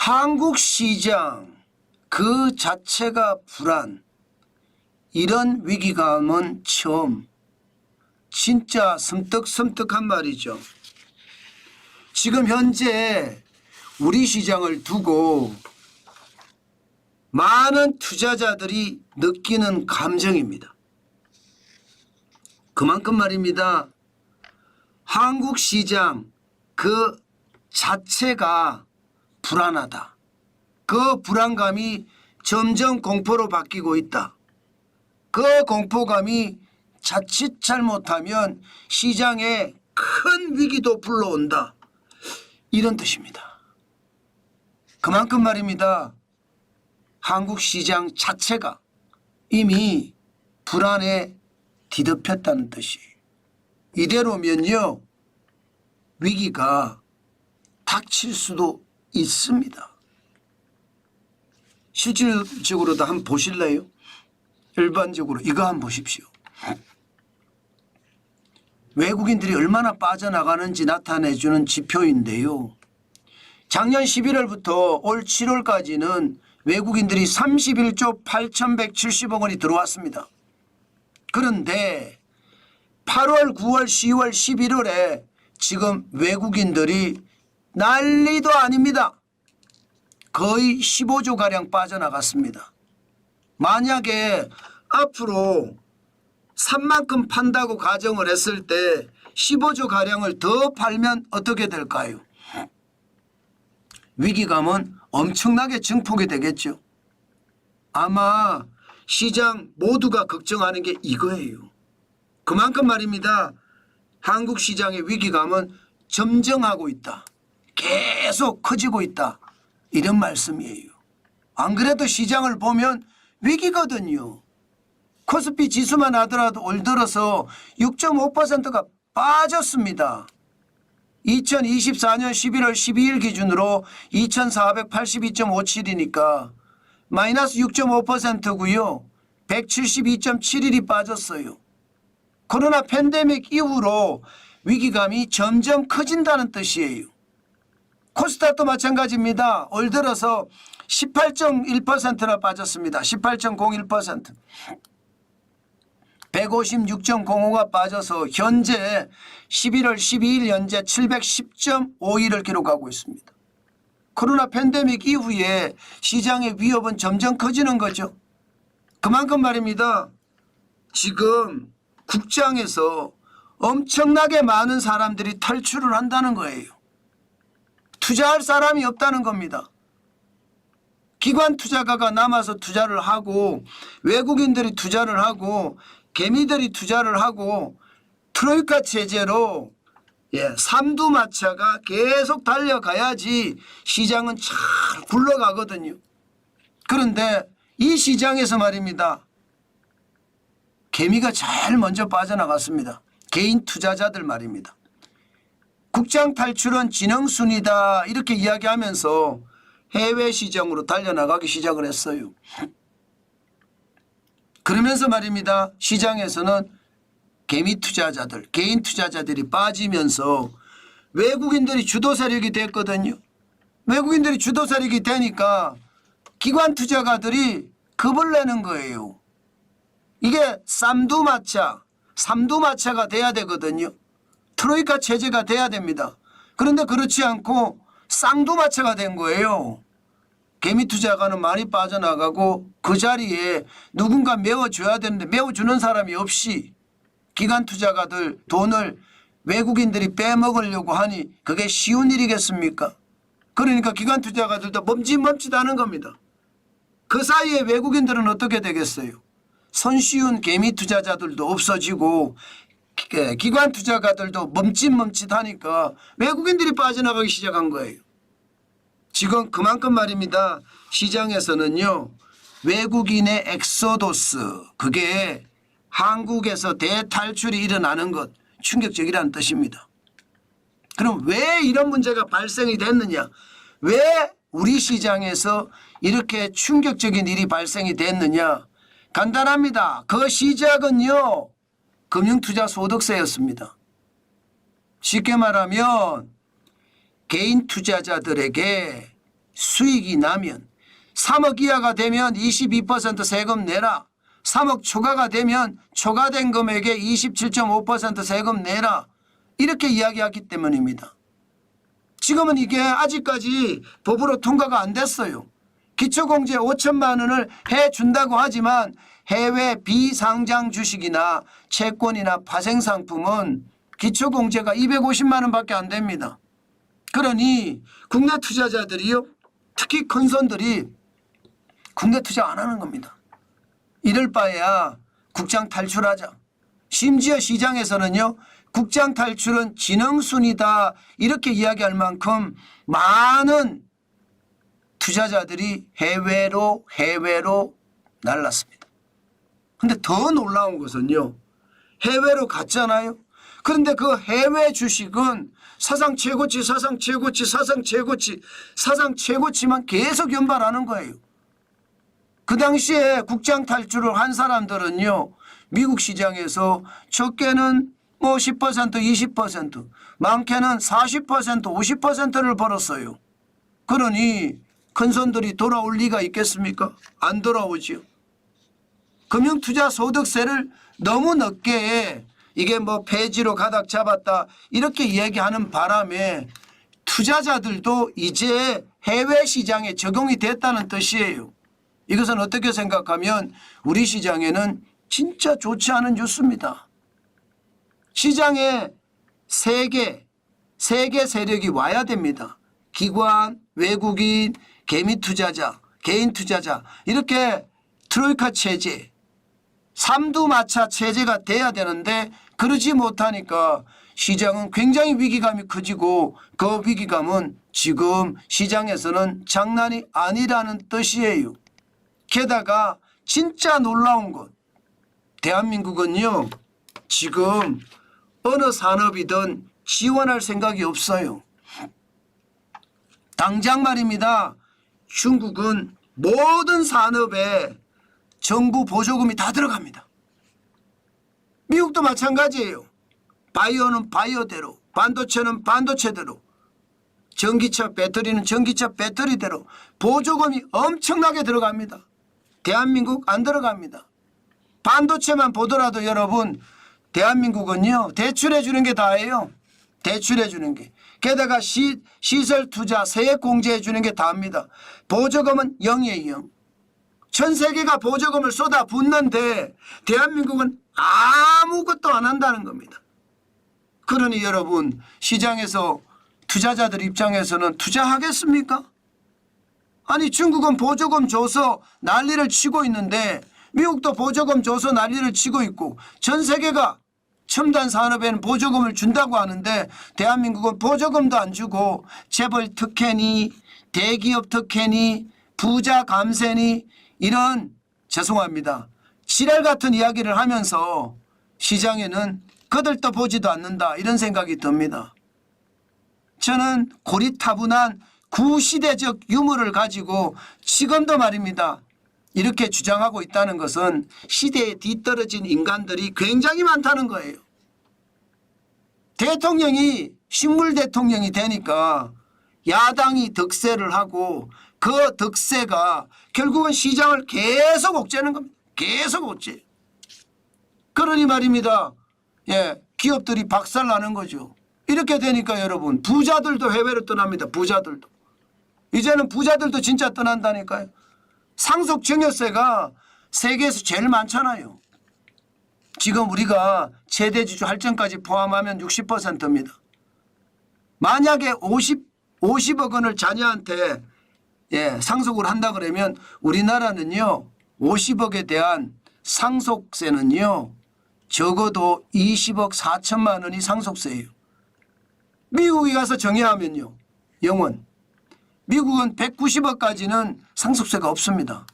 한국 시장 그 자체가 불안, 이런 위기감은 처음. 진짜 섬뜩섬뜩한 말이죠. 지금 현재 우리 시장을 두고 많은 투자자들이 느끼는 감정입니다. 그만큼 말입니다. 한국 시장 그 자체가 불안하다. 그 불안감이 점점 공포로 바뀌고 있다. 그 공포감이 자칫 잘못하면 시장에 큰 위기도 불러온다. 이런 뜻입니다. 그만큼 말입니다. 한국 시장 자체가 이미 불안에 뒤덮였다는 뜻이. 이대로면요, 위기가 닥칠 수도 있습니다. 실질적으로도 한번 보실래요? 일반적으로 이거 한번 보십시오. 외국인들이 얼마나 빠져나가는지 나타내주는 지표인데요. 작년 11월부터 올 7월까지는 외국인들이 31조 8,170억 원이 들어왔습니다. 그런데 8월, 9월, 10월, 11월에 지금 외국인들이 난리도 아닙니다. 거의 15조가량 빠져나갔습니다. 만약에 앞으로 산만큼 판다고 가정을 했을 때 15조가량을 더 팔면 어떻게 될까요? 위기감은 엄청나게 증폭이 되겠죠. 아마 시장 모두가 걱정하는 게 이거예요. 그만큼 말입니다. 한국 시장의 위기감은 점증하고 있다. 계속 커지고 있다. 이런 말씀이에요. 안 그래도 시장을 보면 위기거든요. 코스피 지수만 하더라도 올 들어서 6.5%가 빠졌습니다. 2024년 11월 12일 기준으로 2482.57이니까 마이너스 6.5%고요. 172.71이 빠졌어요. 코로나 팬데믹 이후로 위기감이 점점 커진다는 뜻이에요. 코스닥도 마찬가지입니다. 올 들어서 18.1%나 빠졌습니다. 18.01%. 156.05가 빠져서 현재 11월 12일 현재 710.51을 기록하고 있습니다. 코로나 팬데믹 이후에 시장의 위협은 점점 커지는 거죠. 그만큼 말입니다. 지금 국장에서 엄청나게 많은 사람들이 탈출을 한다는 거예요. 투자할 사람이 없다는 겁니다. 기관 투자가가 남아서 투자를 하고 외국인들이 투자를 하고 개미들이 투자를 하고 트로이카 체제로 삼두마차가 계속 달려가야지 시장은 잘 굴러가거든요. 그런데 이 시장에서 말입니다. 개미가 제일 먼저 빠져나갔습니다. 개인 투자자들 말입니다. 국장 탈출은 지능순이다 이렇게 이야기하면서 해외 시장으로 달려나가기 시작을 했어요. 그러면서 말입니다. 시장에서는 개미 투자자들, 개인 투자자들이 빠지면서 외국인들이 주도 세력이 됐거든요. 외국인들이 주도 세력이 되니까 기관 투자가들이 겁을 내는 거예요. 이게 삼두마차가 돼야 되거든요. 트로이카 체제가 돼야 됩니다. 그런데 그렇지 않고 쌍두마차가 된 거예요. 개미 투자가는 많이 빠져나가고 그 자리에 누군가 메워줘야 되는데 메워주는 사람이 없이 기관 투자가들 돈을 외국인들이 빼먹으려고 하니 그게 쉬운 일이겠습니까? 그러니까 기관 투자가들도 멈칫멈칫하는 겁니다. 그 사이에 외국인들은 어떻게 되겠어요? 손쉬운 개미 투자자들도 없어지고 기관 투자가들도 멈칫멈칫하니까 외국인들이 빠져나가기 시작한 거예요. 지금 그만큼 말입니다. 시장에서는요. 외국인의 엑소도스 그게 한국에서 대탈출이 일어나는 것 충격적이라는 뜻입니다. 그럼 왜 이런 문제가 발생이 됐느냐? 왜 우리 시장에서 이렇게 충격적인 일이 발생이 됐느냐? 간단합니다. 그 시작은요. 금융투자소득세였습니다. 쉽게 말하면 개인 투자자들에게 수익이 나면 3억 이하가 되면 22% 세금 내라. 3억 초과가 되면 초과된 금액에 27.5% 세금 내라. 이렇게 이야기하기 때문입니다. 지금은 이게 아직까지 법으로 통과가 안 됐어요. 기초공제 5천만 원을 해준다고 하지만 해외 비상장 주식이나 채권이나 파생상품은 기초공제가 250만 원밖에 안 됩니다. 그러니 국내 투자자들이요, 특히 큰 손들이 국내 투자 안 하는 겁니다. 이럴 바에야 국장 탈출하자. 심지어 시장에서는요, 국장 탈출은 지능순이다 이렇게 이야기할 만큼 많은 투자자들이 해외로 날랐습니다. 그런데 더 놀라운 것은요, 해외로 갔잖아요. 그런데 그 해외 주식은 사상 최고치, 사상 최고치, 사상 최고치, 사상 최고치만 계속 연발하는 거예요. 그 당시에 국장 탈출을 한 사람들은요, 미국 시장에서 적게는 뭐 10%, 20%, 많게는 40%, 50%를 벌었어요. 그러니 큰손들이 돌아올 리가 있겠습니까? 안 돌아오지요. 금융투자소득세를 너무 늦게 이게 뭐 폐지로 가닥 잡았다 이렇게 이야기하는 바람에 투자자들도 이제 해외 시장에 적용이 됐다는 뜻이에요. 이것은 어떻게 생각하면 우리 시장에는 진짜 좋지 않은 뉴스입니다. 시장에 세계 세력이 와야 됩니다. 기관, 외국인, 개미 투자자, 개인 투자자 이렇게 트로이카 체제, 삼두마차 체제가 돼야 되는데 그러지 못하니까 시장은 굉장히 위기감이 커지고 그 위기감은 지금 시장에서는 장난이 아니라는 뜻이에요. 게다가 진짜 놀라운 것, 대한민국은요 지금 어느 산업이든 지원할 생각이 없어요. 당장 말입니다. 중국은 모든 산업에 정부 보조금이 다 들어갑니다. 미국도 마찬가지예요. 바이오는 바이오대로, 반도체는 반도체대로, 전기차 배터리는 전기차 배터리대로 보조금이 엄청나게 들어갑니다. 대한민국 안 들어갑니다. 반도체만 보더라도 여러분, 대한민국은요 대출해 주는 게 다예요. 대출해 주는 게. 게다가 시설 투자 세액 공제해 주는 게 다입니다. 보조금은 0이에요. 0. 전 세계가 보조금을 쏟아붓는데 대한민국은 아무것도 안 한다는 겁니다. 그러니 여러분, 시장에서 투자자들 입장에서는 투자하겠습니까? 아니 중국은 보조금 줘서 난리를 치고 있는데 미국도 보조금 줘서 난리를 치고 있고 전 세계가 첨단 산업에는 보조금을 준다고 하는데 대한민국은 보조금도 안 주고 재벌 특혜니 대기업 특혜니 부자 감세니 이런 죄송합니다. 지랄 같은 이야기를 하면서 시장에는 거들떠 보지도 않는다 이런 생각이 듭니다. 저는 고리타분한 구시대적 유머를 가지고 지금도 말입니다. 이렇게 주장하고 있다는 것은 시대에 뒤떨어진 인간들이 굉장히 많다는 거예요. 대통령이 식물 대통령이 되니까 야당이 득세를 하고 그 득세가 결국은 시장을 계속 옥죄는 겁니다. 계속 옥죄. 그러니 말입니다. 기업들이 박살나는 거죠. 이렇게 되니까 여러분 부자들도 해외로 떠납니다. 부자들도. 이제는 부자들도 진짜 떠난다니까요. 상속증여세가 세계에서 제일 많잖아요. 지금 우리가 최대주주 할증까지 포함하면 60%입니다. 만약에 50억 원을 자녀한테 상속을 한다 그러면 우리나라는요 50억에 대한 상속세는요 적어도 20억 4천만 원이 상속세예요. 미국에 가서 정의하면요 영원. 미국은 190억까지는 상속세가 없습니다.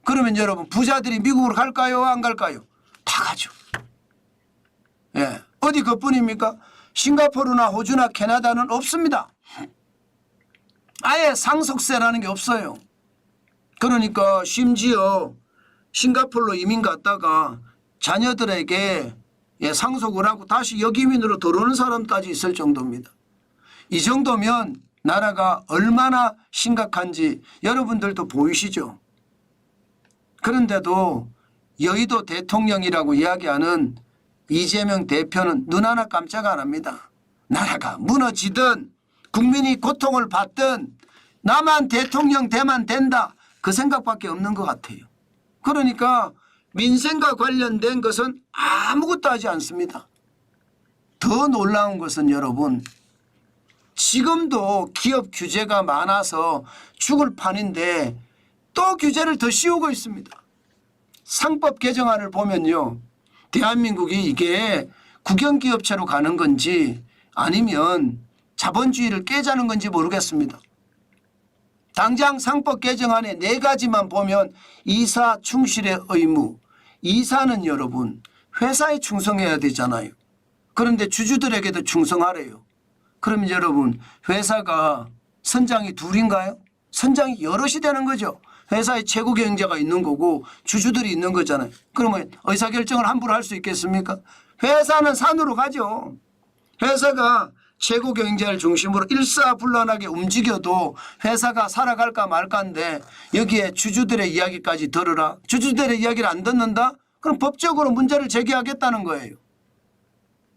그러면 여러분 부자들이 미국으로 갈까요? 안 갈까요? 다 가죠. 어디 그뿐입니까? 싱가포르나 호주나 캐나다는 없습니다. 아예 상속세라는 게 없어요. 그러니까 심지어 싱가포르로 이민 갔다가 자녀들에게 상속을 하고 다시 여기민으로 들어오는 사람까지 있을 정도입니다. 이 정도면 나라가 얼마나 심각한지 여러분들도 보이시죠? 그런데도 여의도 대통령이라고 이야기하는 이재명 대표는 눈 하나 깜짝 안 합니다. 나라가 무너지든 국민이 고통을 받든 나만 대통령 되면 된다. 그 생각밖에 없는 것 같아요. 그러니까 민생과 관련된 것은 아무것도 하지 않습니다. 더 놀라운 것은 여러분, 지금도 기업 규제가 많아서 죽을 판인데 또 규제를 더 씌우고 있습니다. 상법 개정안을 보면요, 대한민국이 이게 국영기업체로 가는 건지 아니면 자본주의를 깨자는 건지 모르겠습니다. 당장 상법 개정안의 4가지만 보면 이사 충실의 의무. 이사는 여러분 회사에 충성해야 되잖아요. 그런데 주주들에게도 충성하래요. 그러면 여러분 회사가 선장이 둘인가요? 선장이 여럿이 되는 거죠. 회사에 최고 경영자가 있는 거고 주주들이 있는 거잖아요. 그러면 의사결정을 함부로 할 수 있겠습니까? 회사는 산으로 가죠. 회사가 최고 경영자를 중심으로 일사불란하게 움직여도 회사가 살아갈까 말까인데 여기에 주주들의 이야기까지 들으라. 주주들의 이야기를 안 듣는다? 그럼 법적으로 문제를 제기하겠다는 거예요.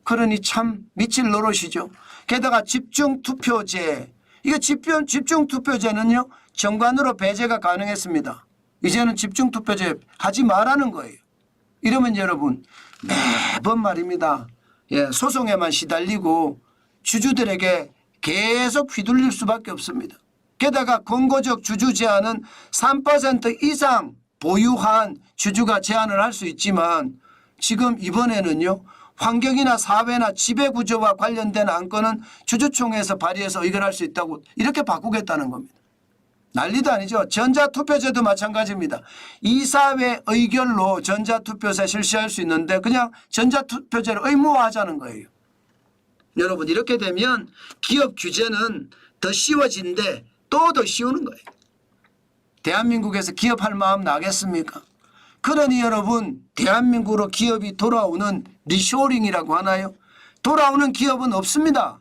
그러니 참 미칠 노릇이죠. 게다가 집중투표제. 이게 집중투표제는요, 정관으로 배제가 가능했습니다. 이제는 집중투표제 하지 말라는 거예요. 이러면 여러분 매번 말입니다. 소송에만 시달리고 주주들에게 계속 휘둘릴 수밖에 없습니다. 게다가 권고적 주주 제한은 3% 이상 보유한 주주가 제한을 할 수 있지만 지금 이번에는요, 환경이나 사회나 지배구조와 관련된 안건은 주주총회에서 발의해서 의결할 수 있다고 이렇게 바꾸겠다는 겁니다. 난리도 아니죠. 전자투표제도 마찬가지입니다. 이사회 의결로 전자투표제 실시할 수 있는데 그냥 전자투표제를 의무화하자는 거예요. 여러분 이렇게 되면 기업 규제는 더 쉬워진데 또 더 쉬우는 거예요. 대한민국에서 기업할 마음 나겠습니까? 그러니 여러분 대한민국으로 기업이 돌아오는 리쇼링이라고 하나요? 돌아오는 기업은 없습니다.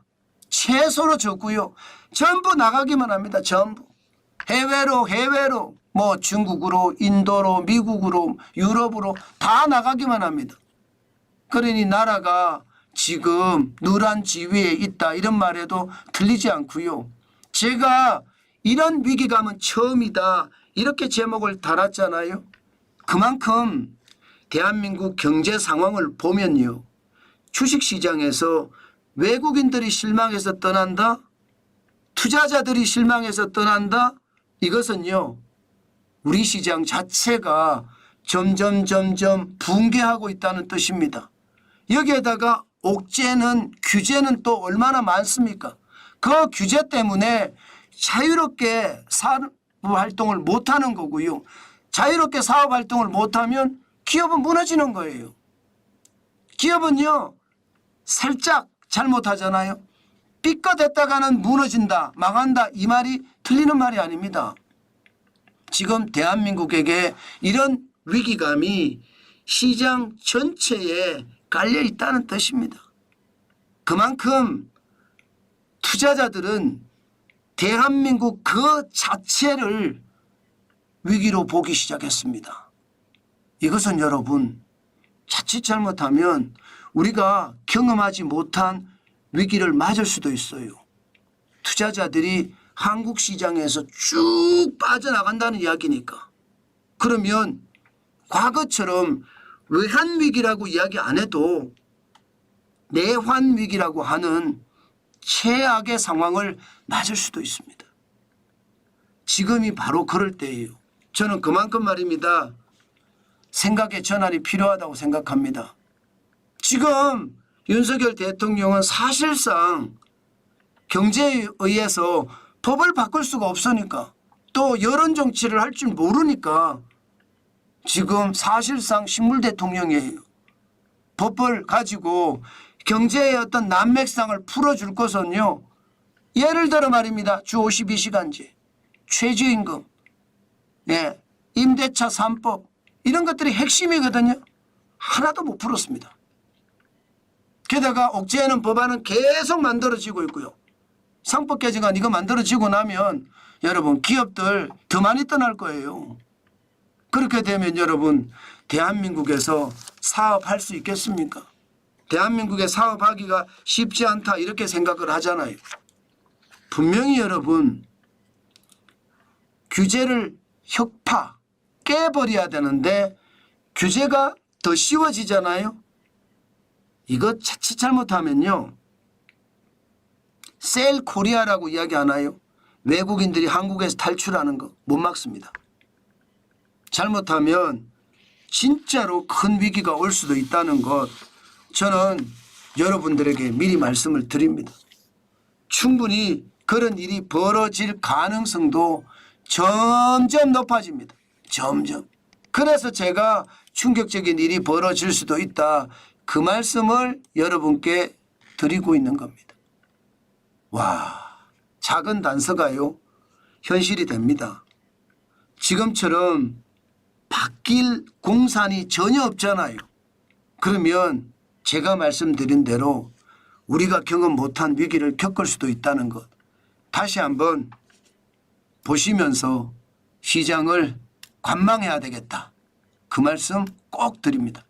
최소로 적고요. 전부 나가기만 합니다. 전부. 해외로 뭐 중국으로 인도로 미국으로 유럽으로 다 나가기만 합니다. 그러니 나라가 지금 누란 지위에 있다 이런 말에도 틀리지 않고요. 제가 이런 위기감은 처음이다 이렇게 제목을 달았잖아요. 그만큼 대한민국 경제 상황을 보면요, 주식시장에서 외국인들이 실망해서 떠난다, 투자자들이 실망해서 떠난다, 이것은요 우리 시장 자체가 점점 붕괴하고 있다는 뜻입니다. 여기에다가 옥죄는 규제는 또 얼마나 많습니까? 그 규제 때문에 자유롭게 사업 활동을 못하는 거고요. 자유롭게 사업 활동을 못하면 기업은 무너지는 거예요. 기업은요 살짝 잘못하잖아요. 삐끗했다가는 무너진다, 망한다 이 말이 틀리는 말이 아닙니다. 지금 대한민국에게 이런 위기감이 시장 전체에 깔려 있다는 뜻입니다. 그만큼 투자자들은 대한민국 그 자체를 위기로 보기 시작했습니다. 이것은 여러분 자칫 잘못하면 우리가 경험하지 못한 위기를 맞을 수도 있어요. 투자자들이 한국 시장에서 쭉 빠져나간다는 이야기니까. 그러면 과거처럼 외환위기라고 이야기 안 해도 내환위기라고 하는 최악의 상황을 맞을 수도 있습니다. 지금이 바로 그럴 때예요. 저는 그만큼 말입니다. 생각의 전환이 필요하다고 생각합니다. 지금 윤석열 대통령은 사실상 경제에 의해서 법을 바꿀 수가 없으니까 또 여론 정치를 할 줄 모르니까 지금 사실상 식물 대통령이에요. 법을 가지고 경제의 어떤 난맥상을 풀어줄 것은요. 예를 들어 말입니다. 주 52시간제, 최저임금, 임대차 3법 이런 것들이 핵심이거든요. 하나도 못 풀었습니다. 게다가 옥죄하는 법안은 계속 만들어지고 있고요. 상법 개정안 이거 만들어지고 나면 여러분 기업들 더 많이 떠날 거예요. 그렇게 되면 여러분 대한민국에서 사업할 수 있겠습니까? 대한민국에 사업하기가 쉽지 않다 이렇게 생각을 하잖아요. 분명히 여러분 규제를 깨버려야 되는데 규제가 더 쉬워지잖아요. 이거 자칫 잘못하면요. 셀 코리아라고 이야기하나요? 외국인들이 한국에서 탈출하는 거 못 막습니다. 잘못하면 진짜로 큰 위기가 올 수도 있다는 것 저는 여러분들에게 미리 말씀을 드립니다. 충분히 그런 일이 벌어질 가능성도 점점 높아집니다. 점점. 그래서 제가 충격적인 일이 벌어질 수도 있다. 그 말씀을 여러분께 드리고 있는 겁니다. 와, 작은 단서가요. 현실이 됩니다. 지금처럼 바뀔 공산이 전혀 없잖아요. 그러면 제가 말씀드린 대로 우리가 경험 못한 위기를 겪을 수도 있다는 것 다시 한번 보시면서 시장을 관망해야 되겠다. 그 말씀 꼭 드립니다.